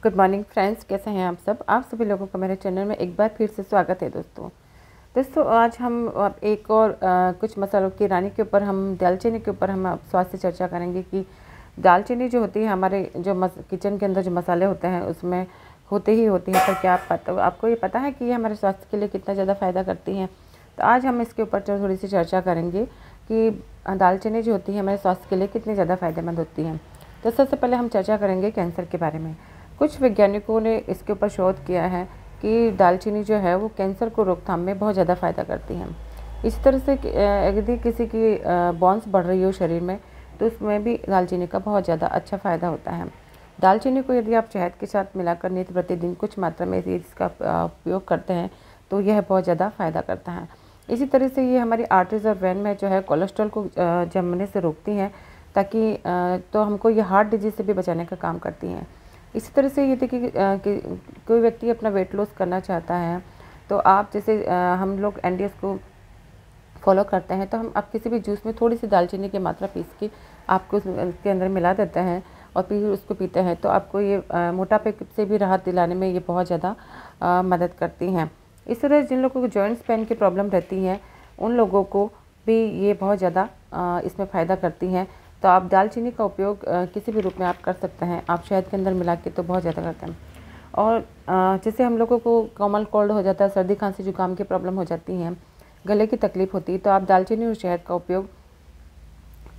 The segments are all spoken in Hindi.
गुड मॉर्निंग फ्रेंड्स, कैसे हैं आप सभी लोगों का मेरे चैनल में एक बार फिर से स्वागत है। दोस्तों आज हम एक और कुछ मसालों की रानी के ऊपर हम दालचीनी के ऊपर हम स्वाद से चर्चा करेंगे कि दालचीनी जो होती है हमारे जो किचन के अंदर जो मसाले होते हैं उसमें होते ही होती हैं, पर क्या आपको ये पता है कि ये हमारे स्वास्थ्य के लिए कितना ज़्यादा फ़ायदा करती हैं। तो आज हम इसके ऊपर थोड़ी सी चर्चा करेंगे कि दालचीनी जो होती है हमारे स्वास्थ्य के लिए कितनी ज़्यादा फ़ायदेमंद होती हैं। तो सबसे पहले हम चर्चा करेंगे कैंसर के बारे में। कुछ वैज्ञानिकों ने इसके ऊपर शोध किया है कि दालचीनी जो है वो कैंसर को रोकथाम में बहुत ज़्यादा फ़ायदा करती है। इस तरह से यदि किसी की बॉन्स बढ़ रही हो शरीर में तो उसमें भी दालचीनी का बहुत ज़्यादा अच्छा फ़ायदा होता है। दालचीनी को यदि आप शहद के साथ मिलाकर नित्य प्रतिदिन कुछ मात्रा में इसका उपयोग करते हैं तो यह बहुत ज़्यादा फ़ायदा करता है। इसी तरह से ये हमारी आर्टरीज और वेन में जो है कोलेस्ट्रॉल को जमने से रोकती हैं, ताकि तो हमको ये हार्ट डिजीज़ से भी बचाने का काम करती हैं। इसी तरह से यदि कि कोई व्यक्ति अपना वेट लॉस करना चाहता है तो आप जैसे हम लोग एनडीएस को फॉलो करते हैं तो आप किसी भी जूस में थोड़ी सी दालचीनी की मात्रा पीस के आपको उसके अंदर मिला देते हैं और फिर उसको पीते हैं तो आपको ये मोटापे से भी राहत दिलाने में ये बहुत ज़्यादा मदद करती हैं। इस तरह जिन लोगों को जॉइंट्स पेन की प्रॉब्लम रहती है उन लोगों को भी ये बहुत ज़्यादा इसमें फ़ायदा करती हैं। तो आप दालचीनी का उपयोग किसी भी रूप में आप कर सकते हैं। आप शहद के अंदर मिला के तो बहुत ज़्यादा करते हैं। और जैसे हम लोगों को कॉमन कोल्ड हो जाता है, सर्दी खांसी जुकाम की प्रॉब्लम हो जाती है, गले की तकलीफ होती है, तो आप दालचीनी और शहद का उपयोग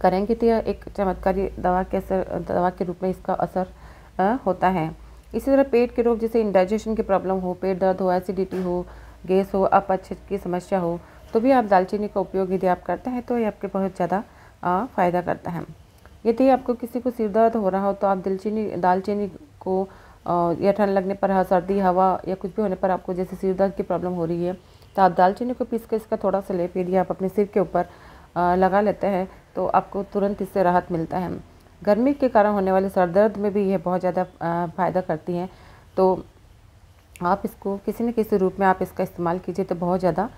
करेंगे तो यह एक चमत्कारी दवा के रूप में इसका असर होता है। इसी तरह पेट के रोग जैसे इंडाइजेशन की प्रॉब्लम हो, पेट दर्द हो, एसिडिटी हो, गैस हो, अपच की समस्या हो, तो भी आप दालचीनी का उपयोग यदि आप करते हैं तो ये आपके बहुत ज़्यादा फ़ायदा करता है। यदि आपको किसी को सिर दर्द हो रहा हो तो आप दालचीनी को या ठंड लगने पर, सर्दी हवा या कुछ भी होने पर आपको जैसे सिर दर्द की प्रॉब्लम हो रही है तो आप दालचीनी को पीस कर इसका थोड़ा सा लेप यदि आप अपने सिर के ऊपर लगा लेते हैं तो आपको तुरंत इससे राहत मिलता है। गर्मी के कारण होने वाले सर दर्द में भी यह बहुत ज़्यादा फ़ायदा करती हैं। तो आप इसको किसी न किसी रूप में आप इसका इस्तेमाल कीजिए तो बहुत ज़्यादा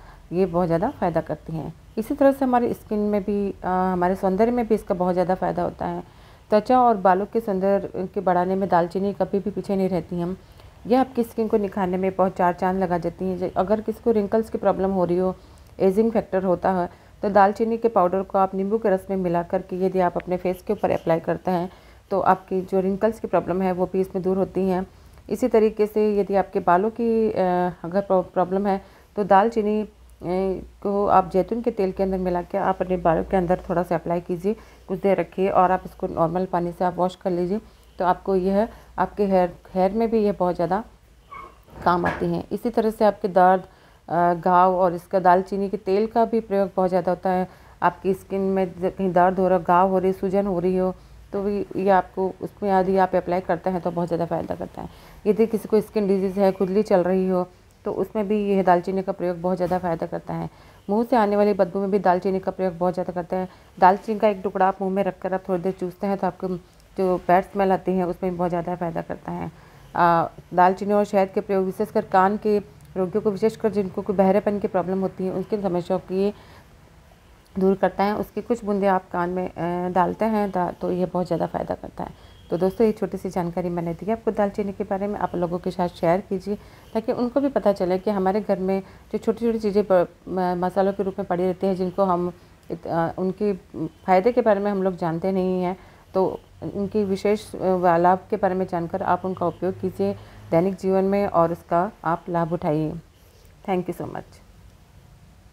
फ़ायदा करती हैं। इसी तरह से हमारी स्किन में भी हमारे सौंदर्य में भी इसका बहुत ज़्यादा फ़ायदा होता है। त्वचा और बालों के सौंदर्य के बढ़ाने में दालचीनी कभी भी पीछे नहीं रहती हैं। यह आपकी स्किन को निखारने में बहुत चार चांद लगा देती हैं। अगर किसी को रिंकल्स की प्रॉब्लम हो रही हो, एजिंग फैक्टर होता है, तो दालचीनी के पाउडर को आप नींबू के रस में मिला करके यदि आप अपने फेस के ऊपर अप्लाई करते हैं तो आपकी जो रिंकल्स की प्रॉब्लम है वो भी इसमें दूर होती हैं। इसी तरीके से यदि आपके बालों की अगर प्रॉब्लम है तो दालचीनी को आप जैतून के तेल के अंदर मिला के आप अपने बालों के अंदर थोड़ा सा अप्लाई कीजिए, कुछ देर रखिए और आप इसको नॉर्मल पानी से आप वॉश कर लीजिए तो आपको यह आपके हेयर में भी यह बहुत ज़्यादा काम आती हैं। इसी तरह से आपके दर्द, घाव और इसका दालचीनी के तेल का भी प्रयोग बहुत ज़्यादा होता है। आपकी स्किन में कहीं दर्द हो रहा, घाव हो रही, सूजन हो रही हो तो भी ये आपको उसमें यदि आप अप्लाई करते हैं तो बहुत ज़्यादा फ़ायदा करता है। यदि किसी को स्किन डिजीज़ है, खुजली चल रही हो तो उसमें भी यह दालचीनी का प्रयोग बहुत ज़्यादा फ़ायदा करता है। मुंह से आने वाली बदबू में भी दालचीनी का प्रयोग बहुत ज़्यादा करता है। दालचीनी का एक टुकड़ा आप मुंह में रखकर आप थोड़ी देर चूसते हैं तो आपको जो बैड स्मेल आती है उसमें भी बहुत ज़्यादा फ़ायदा करता है। दालचीनी और शहद के प्रयोग विशेषकर कान के रोगियों को, विशेषकर जिनको कोई बहरेपन की प्रॉब्लम होती है उनकी समस्याओं को ये दूर करता है। उसकी कुछ बूंदें आप कान में डालते हैं तो ये बहुत ज़्यादा फ़ायदा करता है। तो दोस्तों ये छोटी सी जानकारी मैंने दी आपको दालचीनी के बारे में, आप लोगों के साथ शेयर कीजिए ताकि उनको भी पता चले कि हमारे घर में जो छोटी छोटी चीज़ें मसालों के रूप में पड़ी रहती है जिनको हम उनके फ़ायदे के बारे में हम लोग जानते नहीं हैं, तो उनकी विशेष लाभ के बारे में जानकर आप उनका उपयोग कीजिए दैनिक जीवन में और उसका आप लाभ उठाइए। Thank you so much.